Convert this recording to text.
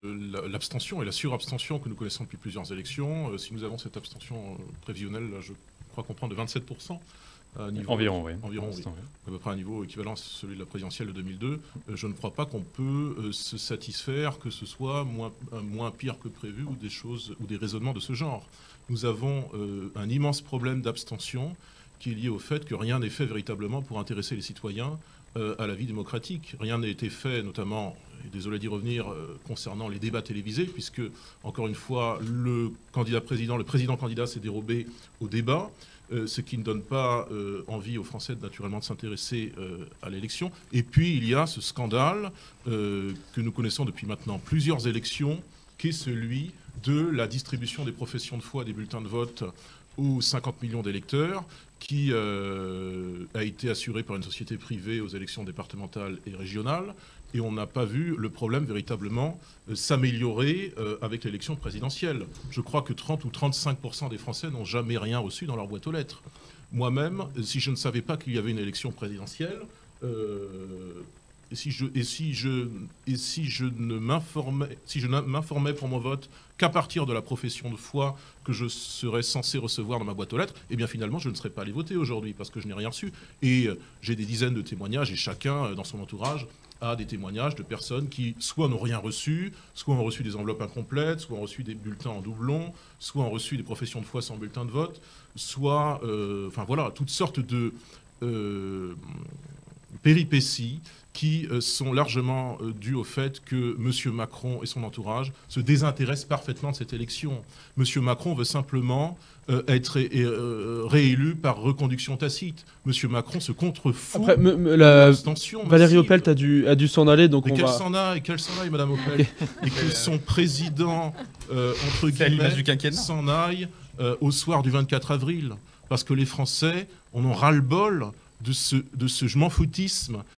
l'abstention et la surabstention que nous connaissons depuis plusieurs élections. Si nous avons cette abstention prévisionnelle, là, je crois comprendre, de 27%. Environ, oui. Environ, oui. À peu près un niveau équivalent à celui de la présidentielle de 2002. Je ne crois pas qu'on peut se satisfaire que ce soit moins pire que prévu ou des choses ou des raisonnements de ce genre. Nous avons un immense problème d'abstention qui est lié au fait que rien n'est fait véritablement pour intéresser les citoyens à la vie démocratique. Rien n'a été fait, notamment, et désolé d'y revenir, concernant les débats télévisés, puisque, encore une fois, le président candidat s'est dérobé au débat, ce qui ne donne pas envie aux Français, naturellement, de s'intéresser à l'élection. Et puis, il y a ce scandale que nous connaissons depuis maintenant plusieurs élections, qui est celui de la distribution des professions de foi des bulletins de vote aux 50 millions d'électeurs, qui a été assuré par une société privée aux élections départementales et régionales. Et on n'a pas vu le problème véritablement s'améliorer avec l'élection présidentielle. Je crois que 30 ou 35% des Français n'ont jamais rien reçu dans leur boîte aux lettres. Moi-même, si je ne savais pas qu'il y avait une élection présidentielle, si je ne m'informais pour mon vote qu'à partir de la profession de foi que je serais censé recevoir dans ma boîte aux lettres, eh bien finalement je ne serais pas allé voter aujourd'hui parce que je n'ai rien reçu. Et j'ai des dizaines de témoignages et chacun dans son entourage a des témoignages de personnes qui soit n'ont rien reçu, soit ont reçu des enveloppes incomplètes, soit ont reçu des bulletins en doublon, soit ont reçu des professions de foi sans bulletin de vote, soit, enfin voilà, toutes sortes de péripéties qui sont largement dues au fait que M. Macron et son entourage se désintéressent parfaitement de cette élection. M. Macron veut simplement être réélu par reconduction tacite. M. Macron se contrefout de l'abstention. Valérie Opelt a dû s'en aller, donc mais qu'elle s'en aille, Madame Opelt, et que son président, entre guillemets, s'en aille au soir du 24 avril. Parce que les Français en ont ras-le-bol de ce je m'en foutisme